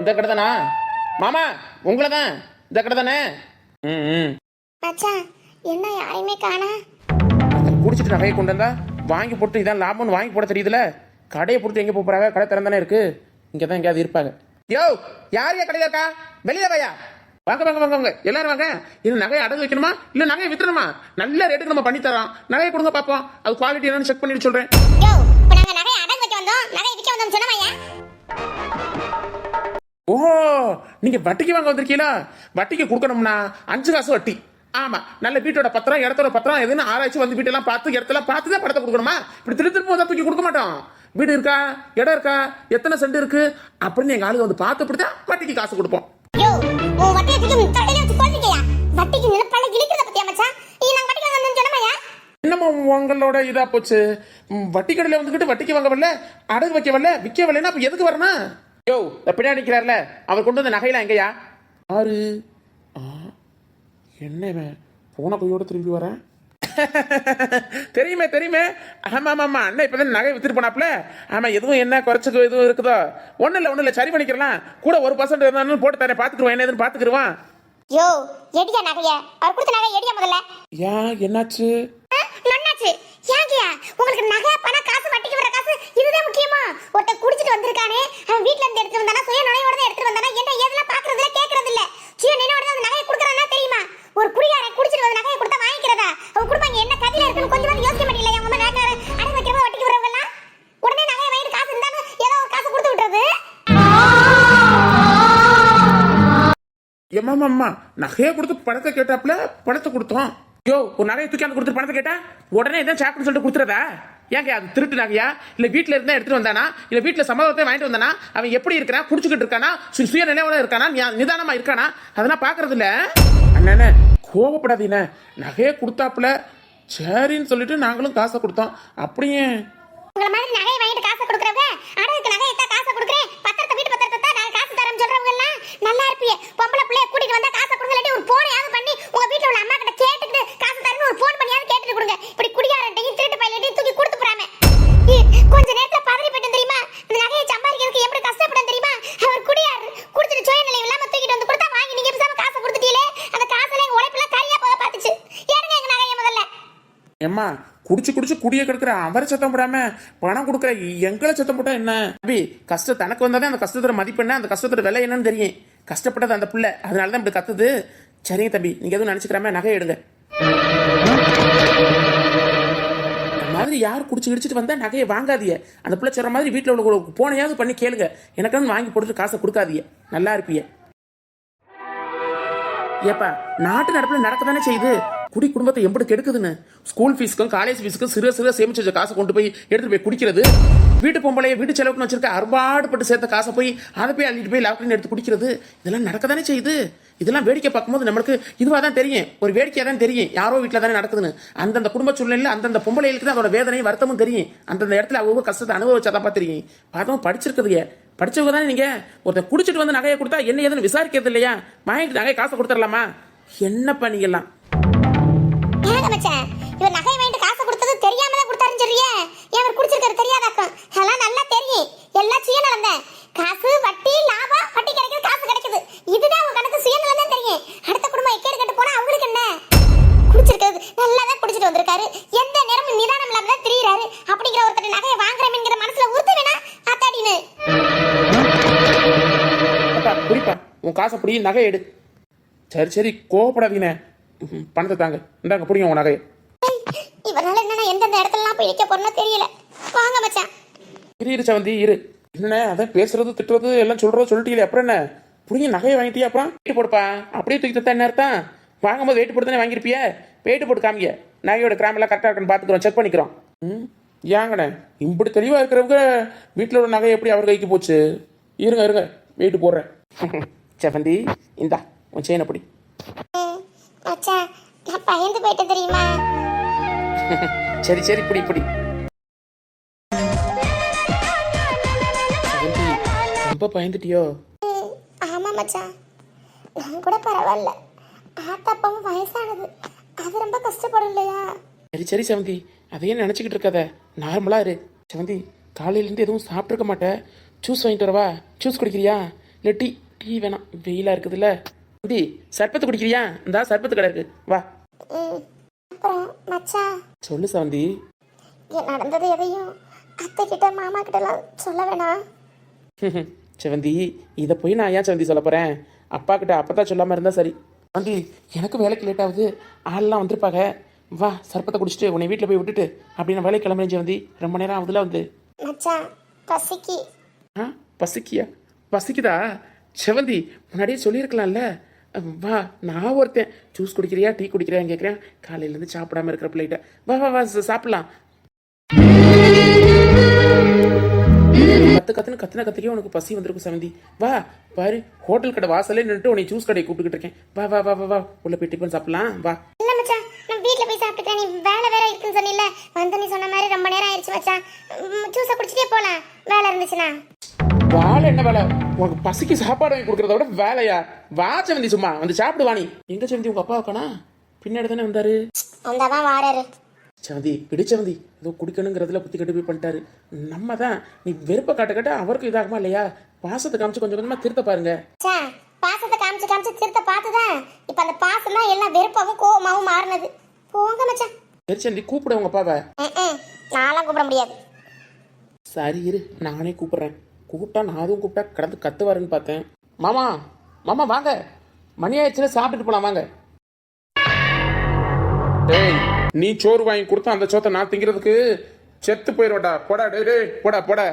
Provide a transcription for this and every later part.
இந்த கடை தானா மாமா? உங்களை தான். இந்த கடை தானே? ம். மச்சான் என்ன யாரையுமே காணா? குடிச்சிட்டு நகையை கொண்டு வந்தா வாங்கி போட்டு இதான் லாபம்னு வாங்கி போட தெரியுதுல. கடையை போட்டு எங்கே போகிறாங்க? கடை திறந்தானே இருக்கு. இங்கே தான் எங்கேயாவது இருப்பாங்க. யோ, யாரையா கடையில் இருக்கா? வெளியே வாயா. வாங்க வாங்க வாங்க வாங்க எல்லாரும் வாங்க. இது நகையை அடகு வைக்கணுமா இல்லை நகையை வித்துணுமா? நல்ல ரேட்டுக்கு நம்ம பண்ணி தரோம். நகையை கொடுங்க பார்ப்போம். அது குவாலிட்டி என்னன்னு செக் பண்ணிட்டு சொல்கிறேன். யோ, இப்போ நாங்க நகை அடகு வைக்க வந்தோம், நகை விற்க வந்தோம் சொன்னமாயா? ஓஹோ, நீங்கள் வட்டிக்கு வாங்க வந்திருக்கீங்களா? வட்டிக்கு கொடுக்கணும்னா 5 காசு வட்டி. ஆமா, நல்ல வீட்டோட பத்திரம் இடத்தோட பத்திரம் எதுன்னு ஆராய்ச்சி வந்து வீட்டெல்லாம் பார்த்து இடத்தெல்லாம் பார்த்து தான் படத்தை கொடுக்கணுமா? இப்படி திரும்ப வந்து தூக்கி கொடுக்க மாட்டோம். வீடு இருக்கா, இடம் இருக்கா, எத்தனை சென்ட் இருக்கு அப்படின்னு எங்க ஆளுங்க வந்து பார்த்து இப்படிதான் வட்டிக்கு காசு கொடுப்போம். யோ, உன் வட்டிக்கு தலையில வச்சு கொல்லிக்கையா? வட்டிக்கு நிலப்பள்ள கிழிக்கிறத பத்தியா மச்சான்? நீ நாங்க வட்டிக்கு வாங்க வந்தோம் சொன்னமாயா? என்னம்மா உங்களோட இதா போச்சு? வட்டி கடையில வந்துகிட்டு வட்டிக்கு வாங்க வரல, அடகு வைக்க வரல, விற்க வரலன்னா அப்ப எதுக்கு வரணும்? யோ, பின்னாடி நிற்கிறார்ல அவர் கொண்டு வந்த நகையில எங்கயா? ஆறு. என்ன போன கையோட திரும்பி வரேன்? தெரியுமே தெரியுமே. ஆமா ஆமா, அண்ணன் இப்பதான் நகை வித்துட்டு போனாப்ல. ஆமா, எதுவும் என்ன குறைச்சுக்கு எதுவும் இருக்குதோ? ஒன்னும் இல்ல சரி பண்ணிக்கலாம். கூட 1% இருந்தாலும் போட்டு தரேன், பாத்துக்குருவான். என்ன எதுன்னு பாத்துக்குருவான். யோ, எடியா நகைய? அவர் கொடுத்த நகை எடியா முதல்ல? ஏன் என்னாச்சு? நன்னாச்சு. ஏங்கயா உங்களுக்கு நகை பணம் காசு வட்டிக்கு வர காசு இதுதான் முக்கியமா? ஒருத்த குடிச்சிட்டு வந்திருக்கானே, அவன் வீட்ல இருந்து எடுத்து வந்தானா, சுய நுழையோட தான் எடுத்து வந்தானா, என்ன ஏதெல்லாம் பாக்குறது இல்ல கேக்குறது இல்ல. சுய நினைவோட தான் நகையை கொடுக்கறானா தெரியுமா? ஒரு குடிகாரன் குடிச்சிட்டு வந்து நகையை கொடுத்தா வாங்கிக்கிறதா? அவ குடும்பங்க என்ன கதில இருக்குன்னு கொஞ்சம் வந்து யோசிக்க மாட்டீங்களா? அவங்க நகை அடகு வைக்கிறவங்க வட்டிக்கு வரவங்க எல்லாம் உடனே நகையை வாங்கிட்டு காசு இருந்தாலும் ஏதோ ஒரு காசு கொடுத்து விட்டுறது. எம்மா நகையை கொடுத்து பணத்தை கேட்டாப்ல, பணத்தை கொடுத்தோம். யோ, ஒரு நகையை தூக்கி அந்த கொடுத்து பணத்தை கேட்டா உடனே இதான் சாக்குன்னு சொல்லிட்டு கொடுத்துறதா? ஏங்க அது திருட்டு நகையா? இல்ல வீட்டுல இருந்தா எடுத்துட்டு வந்தானா? இல்ல வீட்டுல சம்பவத்தை வாங்கிட்டு வந்தானா? அவன் எப்படி இருக்கிறான்? குடிச்சுக்கிட்டு இருக்கானா? சுய நிலையோட இருக்கானா? நிதானமா இருக்கானா? அதெல்லாம் பாக்குறது இல்ல. அண்ணே கோவப்படாதீங்க. நகையை கொடுத்தாப்புல சரின்னு சொல்லிட்டு நாங்களும் காசை கொடுத்தோம். அப்படியே உங்கள மாதிரி நகையை வாங்கிட்டு காசை கொடுக்கறவங்க அடகுக்கு நகையை தான் காசை கொடுக்கறேன், பத்திரத்தை வீட்டு பத்திரத்தை தான் நான் காசு தரேன்னு சொல்றவங்க எல்லாம் நல்லா இருப்பீங்க. பொம்பளை பிள்ளைய கூட்டிட்டு வந்தா காசை கொடுங்க, இல்லாட்டி ஒரு போனையாவது பண்ணி உங்க வீட்டுல உள்ள அம்மா கிட்ட கேட்டுட்டு காசு தரேன்னு ஒரு போன் பண்ணியாவது கேட்டுட்டு கொடுங்க. இப்படி குடியாரட்டையும் திருட்டு பையலையும் தூக்கி கொடுத்து போறாம கொஞ்ச நேரத்துல பதறி போயிட்டு தெரியுமா? இந்த நகையை சம்பாதிக்கிறதுக்கு எப்படி கஷ்டப்படும் தெரியுமா? அவர் குடியாரு குடிச்சிட்டு சுய நிலை இல்லாம தூக்கிட்டு வந்து கொடுத்தா வாங்கி நீங்க பேசாம காசை கொடுத்துட்டீங்களே, அந்த காசுல எங்க உழைப்புலாம் கரியா போக பாத்துச்சு. ஏடுங்க எங்க நகையை முதல்ல. எம்மா, குடிச்சு குடிய கெடுக்கிற அவரை சத்தம் போடாம பணம் கொடுக்குற எங்களை சத்தம் போட்டா என்ன? அபி, கஷ்டம் தனக்கு வந்தாதான் அந்த கஷ்டத்தோட மதிப்பு என்ன, அந்த கஷ்டத்தோட விலை என்னன்னு தெரியும். கஷ்டப்பட்டது அந்த பிள்ளை, அதனாலதான் இப்படி கத்துது. சரிங்க தம்பி, நீங்க எதுவும் நினைச்சுக்கிறாம நகை எடுங்க. மாதிரி யார் குடிச்சு கிடிச்சிட்டு வந்தா நகையை வாங்காதீங்க. அந்த பிள்ளை சொல்ற மாதிரி வீட்டில் உள்ள போனையாவது பண்ணி கேளுங்க. எனக்குன்னு வாங்கி போட்டுட்டு காசை கொடுக்காதீங்க. நல்லா இருப்பீங்க. ஏப்பா, நாட்டு நடப்புல நடக்கதானே செய்யுது. குடி குடும்பத்தை எப்படி கெடுக்குதுன்னு. ஸ்கூல் ஃபீஸ்க்கும் காலேஜ் ஃபீஸ்க்கும் சிறு சேமிச்சு வச்ச காசை கொண்டு போய் எடுத்துட்டு போய் குடிக்கிறது. வீட்டு பொம்பளைய வீட்டு செலவுக்குன்னு வச்சிருக்க அறுபாடுபட்டு சேர்த்த காசை போய் அதை போய் அள்ளிட்டு போய் லாக்டவுன் எடுத்து குடிக்கிறது. இதெல்லாம் நடக்கதானே செய்யுது. இதெல்லாம் வேடிக்கை பார்க்கும்போது நம்மளுக்கு இதுவாக தான் தெரியும், ஒரு வேடிக்கையாக தான் தெரியும், யாரோ வீட்டில் தானே நடக்குதுன்னு. அந்தந்த குடும்ப சூழ்நிலையில் அந்தந்த பொம்பளைகளுக்கு தான் அதோட வேதனையும் வருத்தமும் தெரியும். அந்தந்த இடத்துல அவங்க கஷ்டத்தை அனுபவிச்சாதான் தெரியும். பார்த்தோம் படிச்சிருக்குதுங்க, படிச்சவங்க தானே நீங்க. ஒருத்தர் குடிச்சிட்டு வந்து நகையை கொடுத்தா என்ன ஏதுன்னு விசாரிக்கிறது இல்லையா? வாங்கிட்டு நகையை காசை கொடுத்துடலாமா? என்னப்பா நீங்கெல்லாம்? இவர் நகை வாங்கிட்டு காசு கொடுத்தது தெரியாம தான் கொடுத்தாருன்னு சொல்றியே. இவர் குடிச்சிருக்காரு தெரியாதாக்கும். அதெல்லாம் நல்லா தெரியும். எல்லாம் சுயநலம் தான். காசு வட்டி லாபம், வட்டி கிடைக்குது காசு கிடைக்குது, இதுதான் உங்க கணக்கு. சுயநலம் தான் தெரியும். அடுத்த குடும்பம் எக்கேடு கட்டு போனா அவங்களுக்கு என்ன? குடிச்சிருக்கிறது நல்லா தான் குடிச்சிட்டு வந்திருக்காரு, எந்த நேரமும் நிதானம் இல்லாம தான் திரியிறாரு. அப்படிங்கிற ஒருத்தர் நகையை வாங்குறேங்கிற மனசுல உறுத்து வேணா ஆத்தாடின்னு. புரிப்பா, உன் காசை புடி, நகை எடு. சரி கோவப்படாதீங்க. பணத்தை தாங்க, இந்தாங்க புரியும் உன் நகையை. இவரால என்னன்னா எந்தெந்த இடத்துலலாம் போய் வைக்க போறேன்னு தெரியல. வாங்க மச்சான். இரு சவந்தி இரு. என்ன அதான் பேசுறது திட்டுறது எல்லாம் சொல்லிட்டீங்களே, அப்புறம் என்ன? புரியும் நகையை வாங்கிட்டியா? அப்புறம் வெயிட் போடுப்பா. அப்படியே தூக்கி தத்தா என்ன அர்த்தம்? வாங்கும்போது வெயிட் போட்டு தானே வாங்கியிருப்பிய. வெயிட் போட்டு காமிங்க. நகையோட கிராமெல்லாம் கரெக்டாக இருக்கான்னு பார்த்துக்கிறோம், செக் பண்ணிக்கிறோம். ஏங்கண்ணே இப்படி தெளிவாக இருக்கிறவங்க வீட்டில் உள்ள நகை எப்படி அவர் கைக்கு போச்சு? இருங்க வெயிட் போடுறேன். சவந்தி இந்தா உன் செயின் அப்படி. மச்சான் நான் பயந்து போயிட்டேன் தெரியுமா? சரி இப்படி ரொம்ப பயந்துட்டியோ? ஆமா மச்சான், நான் கூட பரவாயில்ல. ஆத்தாப்பாவும் வயசானது, அது ரொம்ப கஷ்டப்படும் இல்லையா? சரி சவந்தி, அதையே நினச்சிக்கிட்டு இருக்காத, நார்மலாக இரு. சவந்தி, காலையிலேருந்து எதுவும் சாப்பிட்ருக்க மாட்டேன், ஜூஸ் வாங்கிட்டு வரவா? ஜூஸ் குடிக்கிறியா? இல்லை டீ டீ வேணாம், வெயிலாக இருக்குதுல்ல. தம்பி சர்பத்து குடிக்கிறியா? இந்தா சர்பத்து கடை இருக்கு, வா. அப்புறம் மச்சான், சொல்லு சவந்தி. நடந்தது எதையும் அத்தை கிட்ட மாமா கிட்டலாம் சொல்ல வேணாம். செவந்தி, இதை போய் நான் ஏன் செவந்தி சொல்ல போகிறேன்? அப்பா கிட்ட அப்போ தான் சொல்லாமல் இருந்தால் சரி. செவந்தி, எனக்கு வேலைக்கு லேட் ஆகுது, ஆள்லாம் வந்திருப்பாங்க. வா சர்பத்தை குடிச்சிட்டு உன்னை வீட்டில் போய் விட்டுட்டு அப்படி நான் வேலைக்கு கிளம்புறேன் செவந்தி. ரொம்ப நேரம் ஆகுதுல வந்து. மச்சான் பசிக்கு. ஆ பசிக்கியா? பசிக்குதா? செவந்தி முன்னாடியே சொல்லியிருக்கலாம்ல. வா, நான் ஒருத்தன் ஜூஸ் குடிக்கிறியா டீ குடிக்கிறியான்னு கேட்குறேன். காலையிலேருந்து சாப்பிடாம இருக்கிற பிள்ளைகிட்ட. வா வா வா சாப்பிடலாம். கத்துக்கே உனக்கு பசி வந்திருக்கும் செவந்தி. வா பாரு, ஹோட்டல் கடை வாசலே நின்றுட்டு உன்னை ஜூஸ் கடையை கூப்பிட்டுக்கிட்டு இருக்கேன். வா வா வா வா வா, உள்ள போய் டிஃபன் சாப்பிடலாம் வா. இல்ல மச்சான், நான் வீட்ல போய் சாப்பிட்டுக்கிறேன். நீ வேலை வேற இருக்குன்னு சொன்னில, வந்து நீ சொன்ன மாதிரி ரொம்ப நேரம் ஆயிடுச்சு மச்சான். ஜூஸை குடிச்சிட்டே போலாம் வேலை இருந்துச்சுன்னா. வேலை என்ன வேலை? உனக்கு பசிக்கு சாப்பாடு வாங்கி கொடுக்கறத விட வேலையா? வா செவந்தி, சும்மா வந்து சாப்பிடுவா. நீ எங்க செவந்தி? உங்க அப்பா இருக்கானா? பின்னாடி தானே வந்தாரு. அந்ததான் வாராரு. செவந்தி பிடிச்சவந்தி ஏதோ குடிக்கணுங்கிறதுல புத்தி கட்டு போய் பண்ணிட்டாரு. நம்ம தான் நீ வெறுப்பை காட்ட காட்ட அவருக்கும் இதாகுமா இல்லையா? பாசத்தை காமிச்சு கொஞ்சம் கொஞ்சமா திருத்த பாருங்க. பாசத்தை காமிச்சு காமிச்சு திருத்த பார்த்துதான் இப்ப அந்த பாசம் தான் எல்லாம் வெறுப்பாவும் கோவமாவும் மாறினது. போங்க மச்சான். சரி செவந்தி, கூப்பிட உங்க அப்பாவை. நான்லாம் கூப்பிட முடியாது. சரி இரு, நானே கூப்பிடுறேன். கூப்பிட்டா நான் அதுவும் கூப்பிட்டா கடந்து கத்துவாருன்னு பார்த்தேன். மாமா மாமா வாங்க, மணி ஆயிடுச்சுல, சாப்பிட்டுட்டு போலாம் வாங்க. டேய், நீ சோறு வாங்கி கொடுத்தா அந்த சோத்தை நான் திங்கிறதுக்கு செத்து போயிடுவாடா. போடா டே டே, போடா போடா.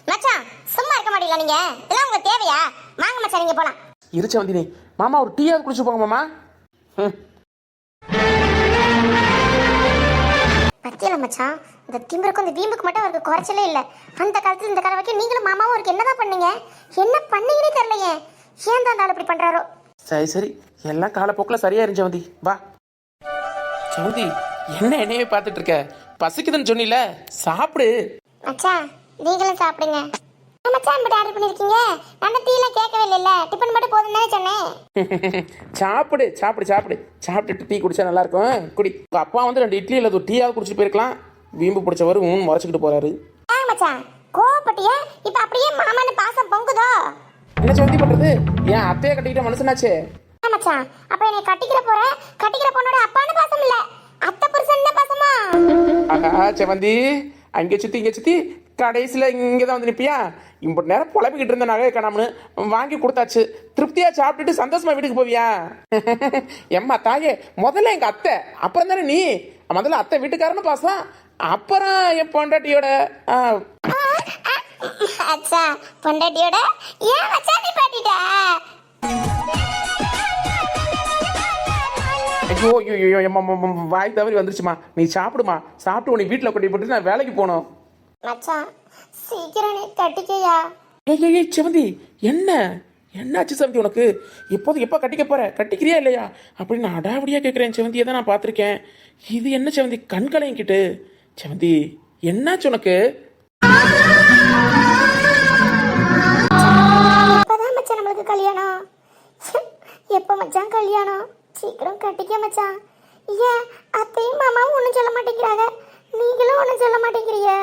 மச்சான் சும்மா இருக்க மாட்டீங்களா நீங்க? இதெல்லாம் உங்களுக்கு தேவையா? வாங்க மச்சான், நீங்க போலாம். இருச்ச வந்தினி மாமா, ஒரு டீயாவது குடிச்சு போங்க மாமா. பத்தியில மச்சான், இந்த திமிருக்கும் இந்த வீம்புக்கு மட்டும் அவருக்கு குறைச்சலே இல்லை. அந்த காலத்துல இந்த காலம் வரைக்கும் நீங்களும் மாமாவும் அவருக்கு என்னதான் பண்ணீங்க? என்ன பண்ணீங்கன்னே தெரியலையே. ஏன் தான் அந்த இப்படி பண்றாரோ? சரி சரி, எல்லாம் காலப்போக்கில் சரியா இருந்துச்சு வந்தி. வா சவுந்தி, என்ன என்னையே பார்த்துட்டு இருக்க? பசிக்குதுன்னு சொன்னில, சாப்பிடு. மச்சான் நீங்களும் சாப்பிடுங்க. மச்சான் இப்படி ஆர்டர் பண்ணிருக்கீங்க? நான் டீலாம் கேட்கவே இல்லைல்ல, டிபன் மட்டும் போதும் தானே சொன்னேன். சாப்பிடு சாப்பிடு சாப்பிடு. சாப்பிட்டுட்டு டீ குடிச்சா நல்லா இருக்கும், குடி. உங்க அப்பா வந்து 2 இட்லி இல்லை 1 டீயாவது குடிச்சிட்டு போயிருக்கலாம். வீம்பு பிடிச்சவர் முறைச்சிக்கிட்டு போறாரு. மச்சான் கோவப்பட்டியா? இப்ப அப்படியே மாமான்னு பாசம் பொங்குதோ? என்ன சவுந்தி பண்றது? ஏன் அத்தையை கட்டிக்கிட்ட மனுஷனாச்சே. மச்சான் அப்ப என்னை கட்டிக்கிற பொண்ணோட அப்பான்னு பாசம் இல்ல, அத்தை புருஷன் பாசமா? ஆஹா செவந்தி, அங்கே சுத்தி இங்கே சுத்தி கடைசியில் இங்கே தான் வந்து நிற்பியா? இப்படி நேரம் புலப்பிக்கிட்டு இருந்த நகையை காணாமனு வாங்கி கொடுத்தாச்சு. திருப்தியாக சாப்பிட்டுட்டு சந்தோஷமா வீட்டுக்கு போவியா? எம்மா தாயே, முதல்ல எங்கள் அத்தை, அப்புறம் தானே நீ. முதல்ல அத்தை வீட்டுக்காரன்னு பாசம், அப்புறம் என் பொண்டாட்டியோட. அச்சா பொண்டாட்டியோட ஏன் மச்சான் நீ பாட்டிட்ட? ஐயோ ஐயோ எம்மா, வாய் தவறி வந்துருச்சுமா. நீ சாப்பிடுமா, சாப்பிட்டு உன்னை வீட்டில் கொட்டி போட்டு நான் வேலைக்கு போகணும். மச்சான் சீக்கிரம் நீ கட்டிக்கையா? ஏய் செவந்தி, என்னாச்சு செவந்தி உனக்கு? எப்போ கட்டிக்க போற? கட்டிக்கிறியா இல்லையா அப்படின்னு நான் அடாவடியா கேட்குறேன். செவந்தியை தான் நான் பார்த்துருக்கேன். இது என்ன செவந்தி கண்களையும் கிட்டு? செவந்தி என்னாச்சு உனக்கு? இப்பதான் மச்சான் நம்மளுக்கு கல்யாணம். எப்ப மச்சான் கல்யாணம்? சீக்கிரம் கட்டிக்க மச்சான். ஏன் அத்தையும் மாமாவும் ஒன்றும் சொல்ல மாட்டேங்கிறாங்க, நீங்களும் ஒன்றும் சொல்ல மாட்டேங்கிறீங்க?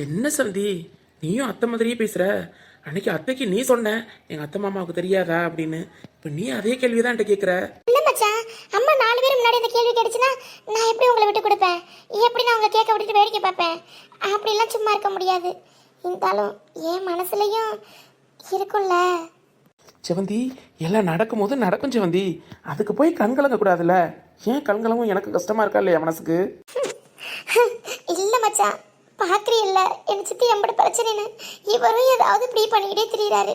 என்ன செவந்தி, நீயும் அத்தை மாதிரியே பேசுற. அன்னைக்கு அத்தைக்கு நீ சொன்ன எங்க அத்தை மாமாவுக்கு தெரியாதா அப்படின்னு. இப்ப நீ அதே கேள்விதான் என்கிட்ட கேட்குற. இல்ல மச்சான், அம்மா 4 பேர் முன்னாடி இந்த கேள்வி கேட்டுச்சுன்னா நான் எப்படி உங்களை விட்டு கொடுப்பேன்? எப்படி நான் உங்களை கேட்க விட்டுட்டு வேடிக்கை பார்ப்பேன்? அப்படிலாம் சும்மா இருக்க முடியாது. இருந்தாலும் என் மனசுலயும் இருக்கும்ல. செவந்தி, எல்லாம் நடக்கும்போது நடக்கும் செவந்தி, அதுக்கு போய் கண்கலங்க கூடாதுல்ல. ஏன் கண்கலங்கும் எனக்கு கஷ்டமா இருக்கா இல்லையா மனசுக்கு? இல்ல மச்சான், பாக்குறீ இல்ல என் சித்தி எம்பட பிரச்சனைன்னு இவரும் ஏதாவது இப்படி பண்ணிக்கிட்டே திரியிறாரு.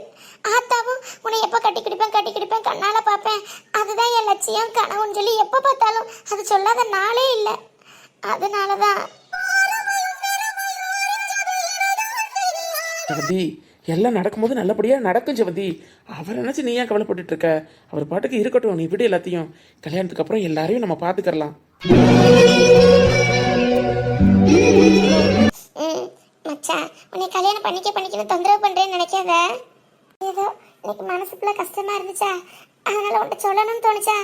ஆத்தாவும் உன்னை எப்ப கட்டி கிடிப்பேன் கண்ணால பார்ப்பேன், அதுதான் என் லட்சியம் கனவுன்னு சொல்லி எப்ப பார்த்தாலும் அது சொல்லாத நாளே இல்லை. அதனாலதான் செவந்தி, எல்லாம் நடக்கும்போது நல்லபடியா நடக்கும் செவந்தி. அவர் நினைச்சு நீ ஏன் கவலைப்பட்டு இருக்க? அவர் பாட்டுக்கு இருக்கட்டும், நீ விடு எல்லாத்தையும். கல்யாணத்துக்கு அப்புறம் எல்லாரையும் நம்ம பாத்துக்கலாம். மச்சான் உன்னை கல்யாணம் பண்ணிக்கணும் தொந்தரவு பண்றேன்னு நினைக்காத. ஏதோ எனக்கு மனசுக்குள்ள கஷ்டமா இருந்துச்சா, அதனால உன்கிட்ட சொல்லணும்னு தோணுச்சா,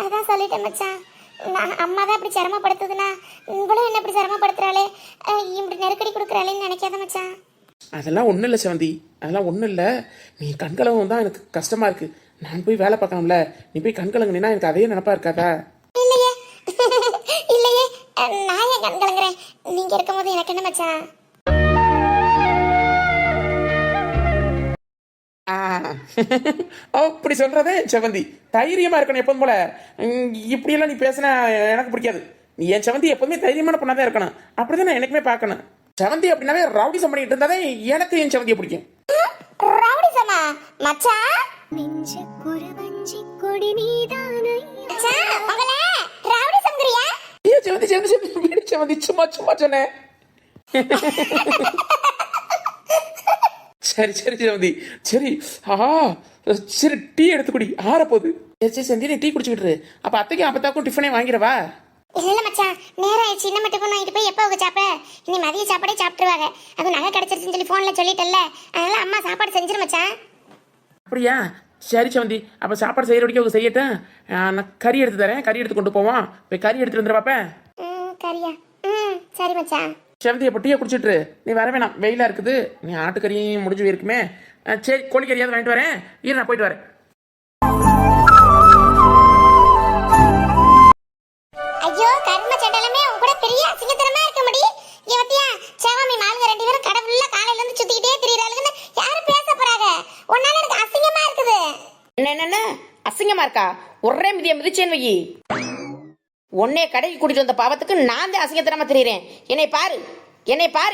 அதான் சொல்லிட்டேன் மச்சான். நான் அம்மா தான் இப்படி சிரமப்படுத்துதுன்னா இவ்வளவு என்ன இப்படி சிரமப்படுத்துறாளே, இப்படி நெருக்கடி கொடுக்குறாளேன்னு நினைக்காத மச்சான். அதெல்லாம் ஒன்றும் இல்லை செவந்தி, அதெல்லாம் ஒன்றும் இல்லை. நீ கண்கலவும் தான் எனக்கு கஷ்டமா இருக்கு. நான் போய் வேலை பார்க்கணும்ல, நீ போய் கண்கலங்கினா எனக்கு அதே நினப்பா இருக்காதா? இல்லையே இல்லையே, நான் ஏன் கண் கலங்குறேன்? நீங்க இருக்கும்போது எனக்கு என்ன மச்சான்? ஆ, அப்படி சொல்றதே செவந்தி, தைரியமா இருக்கணும் எப்போதும் போல. இப்படியெல்லாம் நீ பேசினா எனக்கு பிடிக்காது. நீ என் செவந்தி எப்போதுமே தைரியமான பொண்ணாதான் இருக்கணும். அப்படிதான் நான் எனக்குமே பார்க்கணும். செவந்தி அப்படின்னாவே ரவுடிசம் பண்ணிட்டு இருந்தாலே எனக்கு என் செவந்தியை பிடிக்கும். ரவுடிசமா மச்சான்? நெஞ்ச குறவஞ்சி கொடி நீதானையா. மச்சான் உங்கள ரவுடிசம்ங்கறியா? ஏ செவந்தி செவந்தி செவந்தி வீடு செவந்தி, சும்மா சும்மா சொன்னேன். சரி சரி செவந்தி, சரி. சரி, டீ எடுத்து குடி, ஆற போகுது. சரி சரி செந்தி, நீ டீ குடிச்சுக்கிட்டு. அப்ப அத்தைக்கும் அப்பத்தாக்கும் டிஃபனே வாங்கிடவா? இல்ல மச்சான், நேரம் ஆயிடுச்சு. இன்னும் மட்டும் வாங்கிட்டு போய் எப்போ அவங்க சாப்பிட? இனி மதிய சாப்பாடே சாப்பிட்டுருவாங்க. அது நகை கிடைச்சிருச்சுன்னு சொல்லி போன்ல சொல்லிட்டல்ல, அதனால அம்மா சாப்பாடு செஞ்சிரு மச்சான். அப்படியா? சரி செவந்தி, அப்ப சாப்பாடு செய்யற வரைக்கும் அவங்க செய்யட்டும். நான் கறி எடுத்து தரேன், கறி எடுத்து கொண்டு போவோம். போய் கறி எடுத்துட்டு வந்துடு பாப்பேன். கரியா? சரி மச்சான். செவந்தி, அப்போ டீயை குடிச்சிட்டு நீ வர வேணாம், வெயிலா இருக்குது. நீ ஆட்டுக்கறியும் முடிஞ்சு போயிருக்குமே. சரி, கோழிக்கறியாவது வாங்கிட்டு வரேன். இரு, நான் போயிட்டு வரேன். ஐயோ கர்ம சண்டலமே, உன் கூட பெரிய அசிங்கத்தனமா இருக்க முடி. இங்க வத்தியா சேவாமி மாலுங்க ரெண்டு பேரும் கடை ஃபுல்லா காலையில இருந்து சுத்திக்கிட்டே திரியறாளுன்னு யாரும் பேச போறாங்க? உன்னால எனக்கு அசிங்கமா இருக்குது. என்ன அசிங்கமா இருக்கா? ஒரே மிதிய மிதிச்சேன்னு வை. உன்னே கடைக்கு கூட்டிட்டு வந்த பாவத்துக்கு நான் தான் அசிங்கத்தனமா தெரியுறேன். என்னை பாரு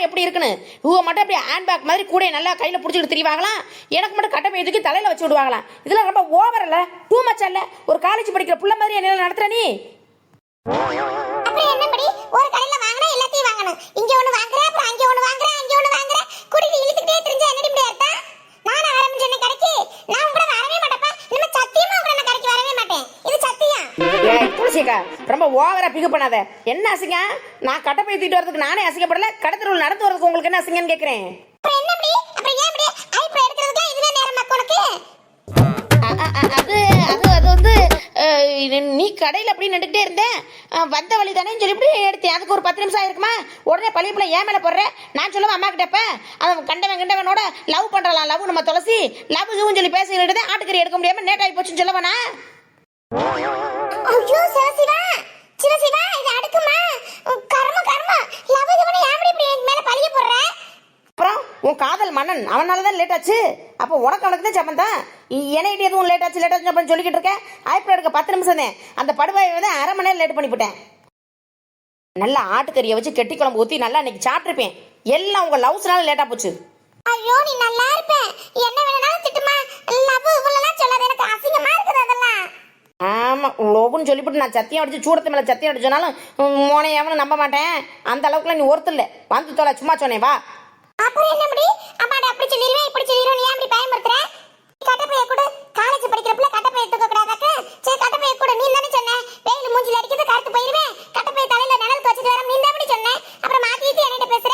எப்படி இருக்குன்னு. இவ மட்டும் அப்படியே ஹேண்ட்பேக் மாதிரி கூட நல்லா கையில பிடிச்சிட்டு திரிவாங்களாம். எனக்கு மட்டும் கட்டை பையத்துக்கு தலையில வச்சு விடுவாங்களாம். இதெல்லாம் ரொம்ப ஓவர் இல்ல? டூ மச் இல்ல? ஒரு காலேஜ் படிக்கிற புள்ள மாதிரி என்ன நடத்துற நீ? அப்புறம் என்னபடி ஒரு கடையில வாங்குனா எல்லாத்தையும் வாங்கணும். இங்க ஒண்ணு வாங்குற, அப்புறம் அங்க ஒண்ணு வாங்குற, அங்க ஒண்ணு வாங்குற. குடிக்கு இழுத்துக்கிட்டே தெரிஞ்சா என்னடி முடியா இருக்கா? நான் ஆரம்பிச்சேன் கடைக்கு. நான் உங்க கூட வரவே மாட்டேப்பா. இனிமே சத்தியமா உங்க நான் கடைக்கு வரவே மாட்டேன். இது சத்தியம். ஏய் துளசிக்கா, ரொம்ப ஓவரா பிகு பண்ணாத. என்ன அசிங்கம்? நான் கட்டை பை தூக்கிட்டு வரதுக்கு நானே அசிங்கப்படல, கடத்தருள் நடந்து வரதுக்கு உங்களுக்கு என்ன அசிங்கம்னு கேக்குறேன். அப்புறம் என்னபடி? அப்புறம் ஏன் அப்படி ஐப்ரோ எடுக்கிறதுக்கு இதுவே நேரம் உனக்கு? அது வந்து நீ கடையில் அப்படி நின்றுக்கிட்டே இருந்தேன், வந்த வழி தானே சொல்லிவிட்டு எடுத்தேன். அதுக்கு ஒரு 10 நிமிஷம் ஆயிருக்குமா? உடனே பள்ளிப்புல ஏன் மேலே போடுறேன்? நான் சொல்லுவேன் அம்மா கிட்டப்ப அவன் கண்டவனோட லவ் பண்றலாம். லவ் நம்ம துளசி லவ்வும் சொல்லி பேசிக்கிட்டு ஆட்டுக்கறி எடுக்க முடியாம நேட் ஆகி போச்சுன்னு சொல்லவனா? ஐயோ சிவசிவா, சிவசிவா, இது அடுக்குமா? கர்ம லவ் இவனை ஏன் இப்படி என் மேல பழிய போடுற? அப்புறம் உன் காதல் மன்னன் அவனால தான் லேட் ஆச்சு. அப்போ உனக்கு அவனுக்கு தான் சம்பந்தம். என்னைட்டு எதுவும் லேட் ஆச்சு அப்படின்னு சொல்லிக்கிட்டு இருக்கேன். ஐப்ரோ எடுக்க 10 நிமிஷம் தான். அந்த படுவாயை வந்து அரை மணி நேரம் லேட் பண்ணிவிட்டேன். நல்லா ஆட்டுக்கறியை வச்சு கெட்டி குழம்பு ஊற்றி நல்லா இன்னைக்கு சாப்பிட்டுருப்பேன். எல்லாம் உங்க லவ்ஸ்னால லேட்டா போச்சு. ஐயோ நீ நல்லா இருப்ப, என்ன வேணாலும் திட்டுமா. லவ் இவ்வளவுலாம் சொல்லாத, எனக்கு அசிங்கமா இருக்குது அதெல்லாம். ஆமா, லவ்னு சொல்லிவிட்டு நான் சத்தியம் அடிச்சு சூடத்து மேல சத்தியம் அடிச்சோனாலும் மோனையாவனு நம்ப மாட்டேன். அந்த அளவுக்குலாம் நீ ஒருத்தர் இல்லை. வந்து தொலை, சும்மா சொன்னேன் வா. அப்புறம் என்ன முடி? அம்மாட அப்படி சொல்லிடுவேன் இப்படி சொல்லிடுவேன், நீ ஏன் இப்படி பயமுறுத்துற? கட்டப்பைய கூட காலேஜ் படிக்கிறப்பல கட்டப்பைய தூக்க கூடாதாக்க? சரி கட்டப்பைய கூட நீ தானே சொன்ன. வெயில் மூஞ்சில அடிக்கிறது கருத்து போயிருவேன், கட்டப்பைய தலையில நிழல் வச்சுட்டு வர நீ தான் அப்படி சொன்ன. அப்புறம் மாத்தி என்கிட்ட பேசுற.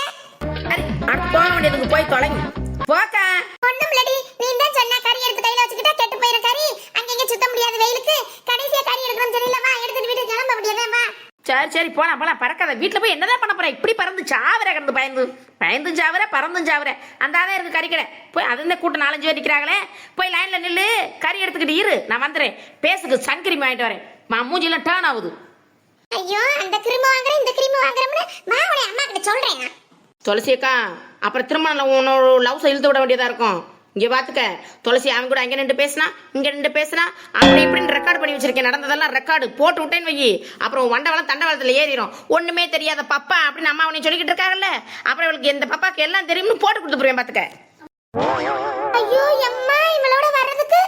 போக வேண்டியதுக்கு போய் தொலைங்க போக்கா. ஒண்ணும் இல்லடி, நீ தான் சொன்ன கறி எடுத்து கையில வச்சுக்கிட்டா கெட்டு போயிரும் கறி. அங்கங்க சுத்த முடியாது வெயிலுக்கு. கடைசியா கறி எடுக்கணும்னு சொன்னீல, வா எடுத்துட்டு வீட்டுக்கு கிளம்ப முடியாதே வா. சரி போலாம் பறக்காத. வீட்டுல போய் என்னதான் பண்ண போற? இப்படி பறந்து சாவர கிடந்து பயந்து சாவர பறந்தும் சாவர. அந்த ஆதான் இருக்கு கறி கடை. போய் அது கூட்டம் 4-5 பேர் நிக்கிறாங்களே, போய் லைன்ல நில்லு, கறி எடுத்துக்கிட்டு இரு, நான் வந்துடுறேன். பேசுக்கு சன்கிரீம் வாங்கிட்டு வரேன். மூஞ்சிலாம் டேர்ன் ஆகுது. ஐயோ அந்த கிரீம் வாங்குறேன் இந்த கிரீம் வாங்குறேன்னு வா உடைய அம்மா கிட்ட சொல்றேன். துளசி அக்கா, அப்புறம் திரும்ப உன்னோட லவ்ஸை இழுத்து விட வேண்டியதா இருக்கும். இங்க பாத்துக்க துளசி, அவன் கூட அங்க நின்று பேசினா இங்க நின்று பேசினா அப்படி இப்படின்னு ரெக்கார்டு பண்ணி வச்சிருக்கேன். நடந்ததெல்லாம் ரெக்கார்டு போட்டு விட்டேன்னு வை. அப்புறம் வண்டவளம் தண்டவளத்துல ஏறிடும். ஒண்ணுமே தெரியாத பப்பா அப்படின்னு அம்மா அவனை சொல்லிக்கிட்டு இருக்காங்கல்ல, அப்புறம் இவளுக்கு எந்த பப்பாக்கு எல்லாம் தெரியும்னு போட்டு கொடுத்து போறேன் பாத்துக்க. ஐயோ அம்மா, இவளோட வர்றதுக்கு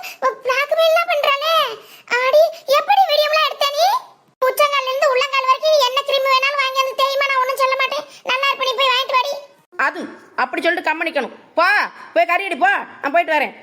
பிளாக்மெயில் எல்லாம் பண்றானே. ஆடி எப்படி வீடியோலாம் எடுத்த நீ? உச்சங்கால்ல இருந்து உள்ளங்கால் வரைக்கும் என்ன கிரீம் வேணாலும் வாங்கி வந்து தேய்மா, நான் ஒண்ணும் சொல்ல மாட்டேன். நல்லா இருப்ப, நீ போய் வாங்கிட்டு வாடி. அது அப்படி சொல்லிட்டு கம்பெனிக்கணும். போய் கறி அடி போ, நான் போயிட்டு வரேன்.